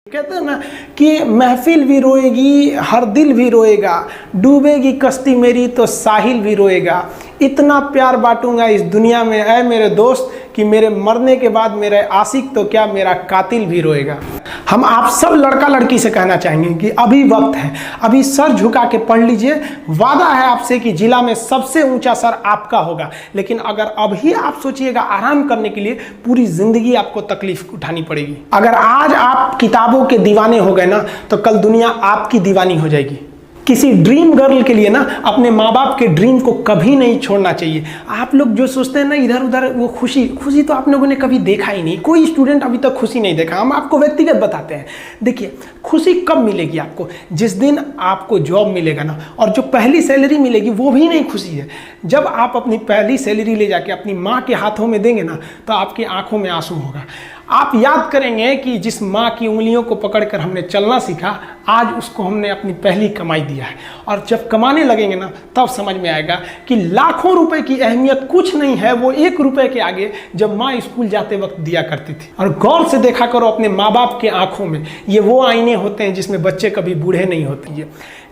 कहते हैं ना कि महफिल भी रोएगी, हर दिल भी रोएगा, डूबेगी कश्ती मेरी तो साहिल भी रोएगा। इतना प्यार बांटूंगा इस दुनिया में ऐ मेरे दोस्त कि मेरे मरने के बाद मेरे आशिक तो क्या मेरा कातिल भी रोएगा। हम आप सब लड़का लड़की से कहना चाहेंगे कि अभी वक्त है, अभी सर झुका के पढ़ लीजिए। वादा है आपसे कि जिला में सबसे ऊंचा सर आपका होगा। लेकिन अगर अभी आप सोचिएगा आराम करने के लिए, पूरी जिंदगी आपको तकलीफ उठानी पड़ेगी। अगर आज आप किताबों के दीवाने हो गए ना, तो कल दुनिया आपकी दीवानी हो जाएगी। किसी ड्रीम गर्ल के लिए ना अपने माँ बाप के ड्रीम को कभी नहीं छोड़ना चाहिए। आप लोग जो सोचते हैं ना इधर उधर, वो खुशी तो आप लोगों ने कभी देखा ही नहीं। कोई स्टूडेंट अभी तक खुशी नहीं देखा। हम आपको व्यक्तिगत बताते हैं। देखिए, खुशी कब मिलेगी आपको? जिस दिन आपको जॉब मिलेगा ना, और जो पहली सैलरी मिलेगी वो भी नहीं खुशी है। जब आप अपनी पहली सैलरी ले जाके अपनी माँ के हाथों में देंगे ना, तो आपकी आंखों में आंसू होगा। आप याद करेंगे कि जिस माँ की उंगलियों को पकड़कर हमने चलना सीखा, आज उसको हमने अपनी पहली कमाई दिया है। और जब कमाने लगेंगे ना, तब समझ में आएगा कि लाखों रुपए की अहमियत कुछ नहीं है वो 1 रुपए के आगे जब माँ स्कूल जाते वक्त दिया करती थी। और गौर से देखा करो अपने माँ बाप के आंखों में, ये वो आईने होते हैं जिसमें बच्चे कभी बूढ़े नहीं होते। ये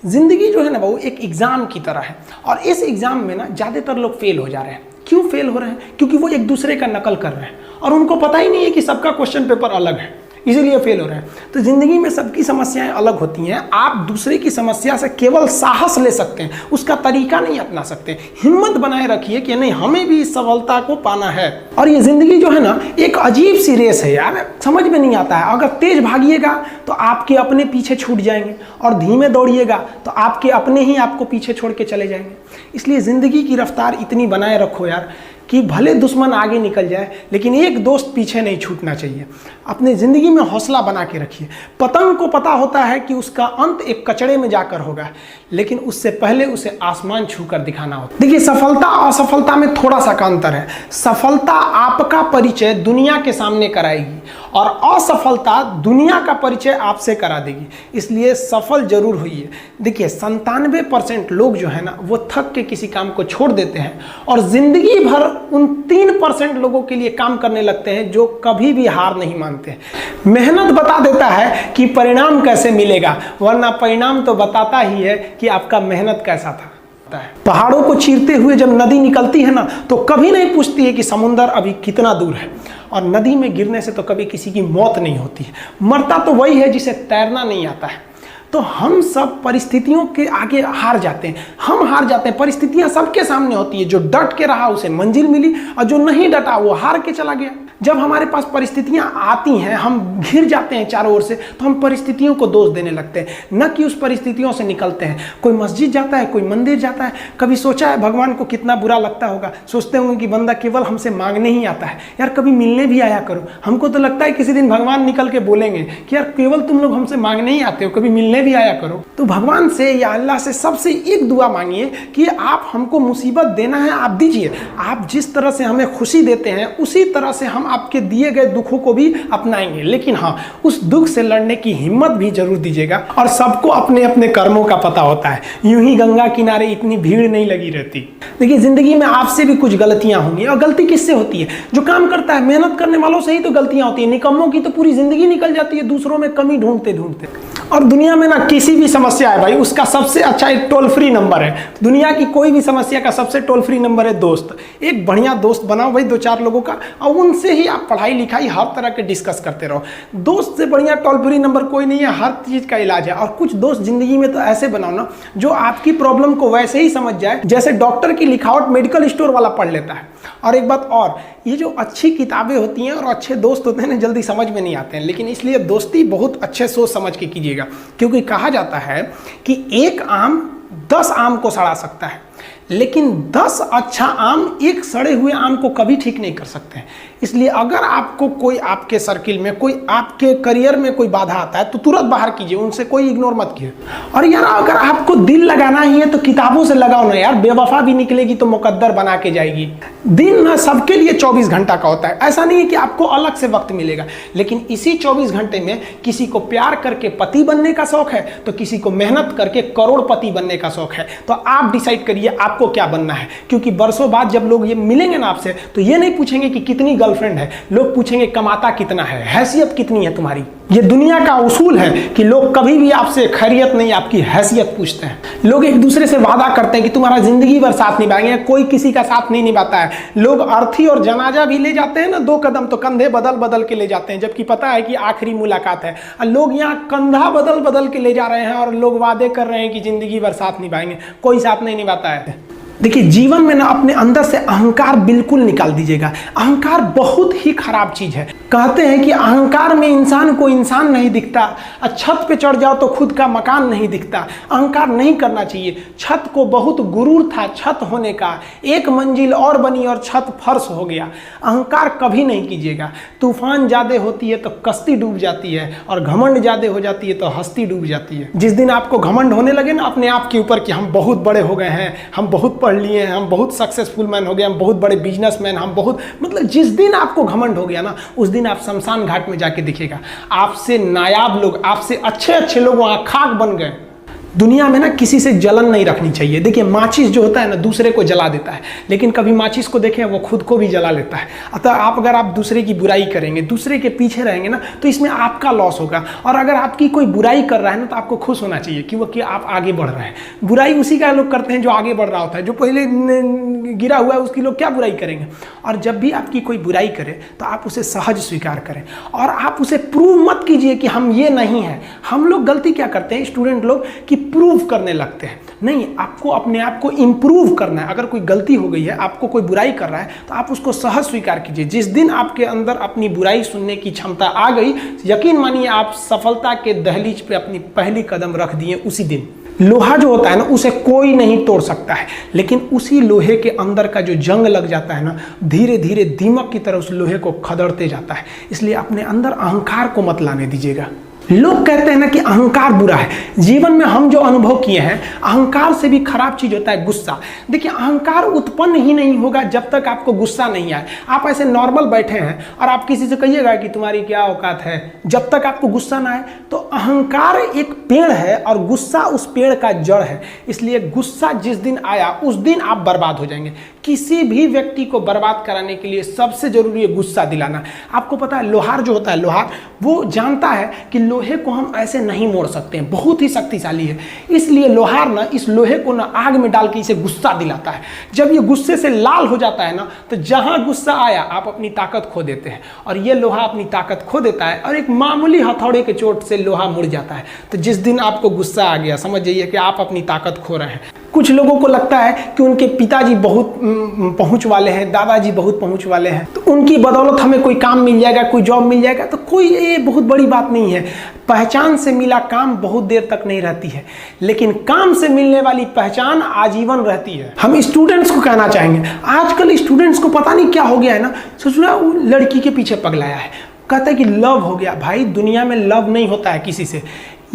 जिंदगी जो है ना, वो एक एग्जाम की तरह है। और इस एग्जाम में ना ज़्यादातर लोग फेल हो जा रहे हैं। क्यों फेल हो रहे हैं? क्योंकि वो एक दूसरे का नकल कर रहे हैं और उनको पता ही नहीं है कि सबका क्वेश्चन पेपर अलग है, इसीलिए फेल हो रहे हैं। तो जिंदगी में सबकी समस्याएं अलग होती हैं। आप दूसरे की समस्या से केवल साहस ले सकते हैं, उसका तरीका नहीं अपना सकते। हिम्मत बनाए रखिए कि नहीं, हमें भी इस सफलता को पाना है। और ये जिंदगी जो है ना, एक अजीब सी रेस है यार, समझ में नहीं आता है। अगर तेज भागिएगा तो आपके अपने पीछे छूट जाएंगे, और धीमे दौड़िएगा तो आपके अपने ही आपको पीछे छोड़ के चले जाएंगे। इसलिए जिंदगी की रफ्तार इतनी बनाए रखो यार कि भले दुश्मन आगे निकल जाए, लेकिन एक दोस्त पीछे नहीं छूटना चाहिए। अपने ज़िंदगी में हौसला बना के रखिए। पतंग को पता होता है कि उसका अंत एक कचड़े में जाकर होगा, लेकिन उससे पहले उसे आसमान छूकर दिखाना होता है। देखिए, सफलता और असफलता में थोड़ा सा का अंतर है। सफलता आपका परिचय दुनिया के सामने कराएगी, और असफलता दुनिया का परिचय आपसे करा देगी। इसलिए सफल जरूर होइए। देखिए, 97% लोग जो है ना, वो थक के किसी काम को छोड़ देते हैं, और जिंदगी भर उन 3% लोगों के लिए काम करने लगते हैं जो कभी भी हार नहीं मानते हैं। मेहनत बता देता है कि परिणाम कैसे मिलेगा, वरना परिणाम तो बताता ही है कि आपका मेहनत कैसा था। पहाड़ों को चीरते हुए जब नदी निकलती है ना, तो कभी नहीं पूछती है कि समुंदर अभी कितना दूर है। और नदी में गिरने से तो कभी किसी की मौत नहीं होती है। मरता तो वही है जिसे तैरना नहीं आता है। तो हम सब परिस्थितियों के आगे हार जाते हैं। हम हार जाते हैं। परिस्थितियां सबके सामने होती है। जो डट के रहा उसे मंजिल मिली, और जो नहीं डटा वो हार के चला गया। जब हमारे पास परिस्थितियां आती हैं, हम घिर जाते हैं चारों ओर से, तो हम परिस्थितियों को दोष देने लगते हैं, न कि उस परिस्थितियों से निकलते हैं। कोई मस्जिद जाता है, कोई मंदिर जाता है, कभी सोचा है भगवान को कितना बुरा लगता होगा? सोचते होंगे कि बंदा केवल हमसे मांगने ही आता है। यार, कभी मिलने भी आया करो। हमको तो लगता है किसी दिन भगवान निकल के बोलेंगे कि यार केवल तुम लोग हमसे मांगने ही आते हो, कभी मिलने भी आया करो। तो भगवान से या अल्लाह से सबसे एक दुआ मांगिए कि आप हमको मुसीबत देना है, आप दीजिए। आप जिस तरह से हमें खुशी देते हैं, उसी तरह से हम आपके दिए गए दुखों को भी अपनाएंगे। लेकिन हाँ, उस दुख से लड़ने की हिम्मत भी जरूर दीजिएगा। और सबको अपने अपने कर्मों का पता होता है। यूं ही गंगा किनारे इतनी भीड़ नहीं लगी रहती। देखिए, जिंदगी में आपसे भी कुछ गलतियां होंगी। और गलती किससे होती है? जो काम करता है, मेहनत करने वालों से ही तो गलतियां होती है। निकम्मों की तो पूरी जिंदगी निकल जाती है दूसरों में कमी ढूंढते ढूंढते। और दुनिया में ना किसी भी समस्या है भाई, उसका सबसे अच्छा एक टोल फ्री नंबर है। दुनिया की कोई भी समस्या का सबसे टोल फ्री नंबर है दोस्त। एक बढ़िया दोस्त बनाओ भाई, 2-4 लोगों का, और उनसे ही आप पढ़ाई लिखाई हर तरह के डिस्कस करते रहो। दोस्त से बढ़िया टोल फ्री नंबर कोई नहीं है। हर चीज का इलाज है। और कुछ दोस्त जिंदगी में तो ऐसे बनाओ ना, जो आपकी प्रॉब्लम को वैसे ही समझ जाए जैसे डॉक्टर की लिखावट मेडिकल स्टोर वाला पढ़ लेता है। और एक बात और, ये जो अच्छी किताबें होती हैं और अच्छे दोस्त होते हैं ना, जल्दी समझ में नहीं आते हैं। लेकिन इसलिए दोस्ती बहुत अच्छे सोच समझ के कीजिएगा, क्योंकि कहा जाता है कि एक आम 10 आम को सड़ा सकता है, लेकिन 10 अच्छा आम एक सड़े हुए आम को कभी ठीक नहीं कर सकते हैं। इसलिए अगर आपको कोई आपके सर्किल में, कोई आपके करियर में कोई बाधा आता है, तो तुरंत बाहर कीजिए, उनसे कोई इग्नोर मत कीजिए। और यार, अगर आपको दिल लगाना ही है तो किताबों से लगाओ ना यार। बेवफा भी निकलेगी तो मुकद्दर बना के जाएगी। दिन ना सबके लिए 24 घंटा का होता है। ऐसा नहीं है कि आपको अलग से वक्त मिलेगा, लेकिन इसी 24 घंटे में किसी को प्यार करके पति बनने का शौक है, तो किसी को मेहनत करके करोड़पति बनने का शौक है। तो आप डिसाइड करिए भैया आपको क्या बनना है, क्योंकि बरसों बाद जब लोग ये मिलेंगे ना आपसे तो ये नहीं पूछेंगे कि कितनी गर्लफ्रेंड है, लोग पूछेंगे कमाता कितना है, हैसियत कितनी है तुम्हारी। ये दुनिया का उसूल है कि लोग कभी भी आपसे खैरियत नहीं आपकी हैसियत पूछते हैं। लोग एक दूसरे से वादा करते हैं कि तुम्हारा जिंदगी भर साथ निभाएंगे, कोई किसी का साथ नहीं निभाता है। लोग अर्थी और जनाजा भी ले जाते हैं ना 2 कदम, तो कंधे बदल बदल के ले जाते हैं, जबकि पता है कि आखिरी मुलाकात है। और लोग यहाँ कंधा बदल बदल के ले जा रहे हैं और लोग वादे कर रहे हैं कि जिंदगी भर साथ निभाएंगे, कोई साथ नहीं निभाता है। देखिए जीवन में ना अपने अंदर से अहंकार बिल्कुल निकाल दीजिएगा। अहंकार बहुत ही खराब चीज है। कहते हैं कि अहंकार में इंसान को इंसान नहीं दिखता, और छत पे चढ़ जाओ तो खुद का मकान नहीं दिखता। अहंकार नहीं करना चाहिए। छत को बहुत गुरूर था छत होने का, 1 मंजिल और बनी और छत फर्श हो गया। अहंकार कभी नहीं कीजिएगा। तूफान ज्यादा होती है तो कश्ती डूब जाती है, और घमंड ज्यादा हो जाती है तो हस्ती डूब जाती है। जिस दिन आपको घमंड होने लगे ना अपने आप के ऊपर कि हम बहुत बड़े हो गए हैं, हम बहुत पढ़ लिए हैं, हम बहुत सक्सेसफुल मैन हो गए, हम बहुत बड़े बिजनेसमैन, हम बहुत, मतलब जिस दिन आपको घमंड हो गया ना उस दिन आप शमशान घाट में जाके देखिएगा आपसे नायाब लोग, आपसे अच्छे अच्छे लोग वहां खाक बन गए। दुनिया में ना किसी से जलन नहीं रखनी चाहिए। देखिए माचिस जो होता है ना दूसरे को जला देता है, लेकिन कभी माचिस को देखें वो खुद को भी जला लेता है। अतः अगर आप दूसरे की बुराई करेंगे, दूसरे के पीछे रहेंगे ना, तो इसमें आपका लॉस होगा। और अगर आपकी कोई बुराई कर रहा है ना तो आपको खुश होना चाहिए कि आप आगे बढ़ रहे हैं। बुराई उसी का लोग करते हैं जो आगे बढ़ रहा होता है, जो पहले गिरा हुआ है उसकी लोग क्या बुराई करेंगे। और जब भी आपकी कोई बुराई करे तो आप उसे सहज स्वीकार करें, और आप उसे प्रूव मत कीजिए कि हम ये नहीं हैं। हम लोग गलती क्या करते हैं स्टूडेंट लोग कि प्रूव करने लगते हैं। नहीं, आपको अपने आप को इंप्रूव करना है। अगर कोई गलती हो गई है, आपको कोई बुराई कर रहा है, तो आप उसको सहज स्वीकार कीजिए। जिस दिन आपके अंदर अपनी बुराई सुनने की क्षमता आ गई, यकीन मानिए आप सफलता के दहलीज पे अपनी पहली कदम रख दिए उसी दिन। लोहा जो होता है ना उसे कोई नहीं तोड़ सकता है, लेकिन उसी लोहे के अंदर का जो जंग लग जाता है ना, धीरे धीरे दीमक की तरह उस लोहे को खदड़ते जाता है। इसलिए अपने अंदर अहंकार को मत लाने दीजिएगा। लोग कहते हैं ना कि अहंकार बुरा है। जीवन में हम जो अनुभव किए हैं, अहंकार से भी खराब चीज होता है गुस्सा। देखिए अहंकार उत्पन्न ही नहीं होगा जब तक आपको गुस्सा नहीं आए। आप ऐसे नॉर्मल बैठे हैं और आप किसी से कहिएगा कि तुम्हारी क्या औकात है, जब तक आपको गुस्सा ना आए। तो अहंकार एक पेड़ है और गुस्सा उस पेड़ का जड़ है। इसलिए गुस्सा जिस दिन आया उस दिन आप बर्बाद हो जाएंगे। किसी भी व्यक्ति को बर्बाद कराने के लिए सबसे जरूरी है गुस्सा दिलाना। आपको पता है लोहार जो होता है, लोहार वो जानता है कि लोहे को हम ऐसे नहीं मोड़ सकते हैं, बहुत ही शक्तिशाली है। इसलिए लोहार ना इस लोहे को ना आग में डाल के इसे गुस्सा दिलाता है। जब ये गुस्से से लाल हो जाता है ना, तो जहां गुस्सा आया आप अपनी ताकत खो देते हैं, और ये लोहा अपनी ताकत खो देता है और एक मामूली हथौड़े के चोट से लोहा मुड़ जाता है। तो जिस दिन आपको गुस्सा आ गया, समझ जाइए कि आप अपनी ताकत खो रहे हैं। कुछ लोगों को लगता है कि उनके पिताजी बहुत पहुंच वाले हैं, दादाजी बहुत पहुंच वाले हैं, तो उनकी बदौलत हमें कोई काम मिल जाएगा, कोई जॉब मिल जाएगा। तो कोई ये बहुत बड़ी बात नहीं है। पहचान से मिला काम बहुत देर तक नहीं रहती है, लेकिन काम से मिलने वाली पहचान आजीवन रहती है। हम स्टूडेंट्स को कहना चाहेंगे, आजकल स्टूडेंट्स को पता नहीं क्या हो गया है ना, सोचना वो लड़की के पीछे पगलाया है, कहता है कि लव हो गया। भाई दुनिया में लव नहीं होता है किसी से,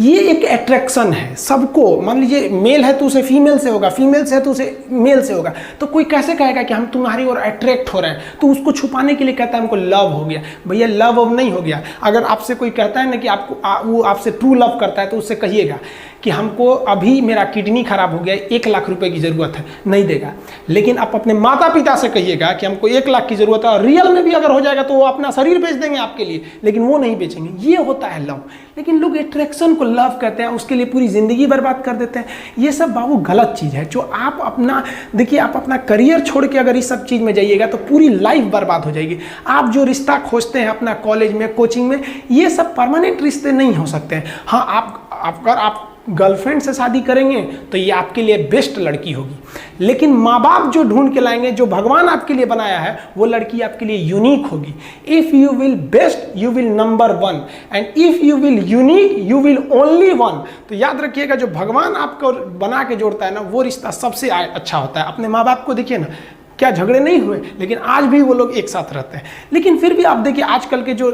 ये एक अट्रैक्शन है सबको। मान लीजिए मेल है तो उसे फीमेल से होगा, फीमेल से है तो उसे मेल से होगा। तो कोई कैसे कहेगा कि हम तुम्हारी ओर अट्रैक्ट हो रहे हैं, तो उसको छुपाने के लिए कहता है हमको लव हो गया। भैया लव अब नहीं हो गया। अगर आपसे कोई कहता है ना कि आपको वो आपसे ट्रू लव करता है, तो उससे कहिएगा कि हमको अभी मेरा किडनी खराब हो गया, 1 लाख रुपए की जरूरत है, नहीं देगा। लेकिन आप अपने माता पिता से कहिएगा कि हमको 1 लाख की जरूरत है, और रियल में भी अगर हो जाएगा तो वो अपना शरीर बेच देंगे आपके लिए, लेकिन वो नहीं बेचेंगे। ये होता है लव। लेकिन लोग अट्रैक्शन को लव कहते हैं, उसके लिए पूरी जिंदगी बर्बाद कर देते हैं। ये सब बाबू गलत चीज है। जो आप अपना देखिए, आप अपना करियर छोड़ के अगर इस सब चीज में जाइएगा तो पूरी लाइफ बर्बाद हो जाएगी। आप जो रिश्ता खोजते हैं अपना कॉलेज में, कोचिंग में, ये सब परमानेंट रिश्ते नहीं हो सकते हैं। हाँ, अगर आप गर्लफ्रेंड से शादी करेंगे तो ये आपके लिए बेस्ट लड़की होगी, लेकिन माँ बाप जो ढूंढ के लाएंगे, जो भगवान आपके लिए बनाया है, वो लड़की आपके लिए यूनिक होगी। If you will best you will number 1, and if you will unique you will only 1। तो याद रखिएगा, जो भगवान आपको बना के जोड़ता है ना, वो रिश्ता सबसे अच्छा होता है। अपने माँ बाप को देखिए ना, क्या झगड़े नहीं हुए, लेकिन आज भी वो लोग एक साथ रहते हैं। लेकिन फिर भी आप देखिए आजकल के जो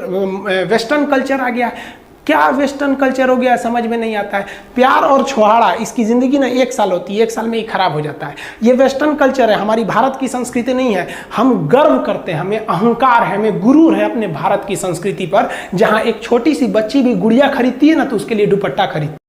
वेस्टर्न कल्चर आ गया, क्या वेस्टर्न कल्चर हो गया समझ में नहीं आता है। प्यार और छोहाड़ा, इसकी जिंदगी ना 1 साल होती है, 1 साल में ही खराब हो जाता है। ये वेस्टर्न कल्चर है, हमारी भारत की संस्कृति नहीं है। हम गर्व करते हैं, हमें अहंकार है, हमें गुरूर है अपने भारत की संस्कृति पर। जहां एक छोटी सी बच्ची भी गुड़िया खरीदती है ना, तो उसके लिए दुपट्टा खरीदती है।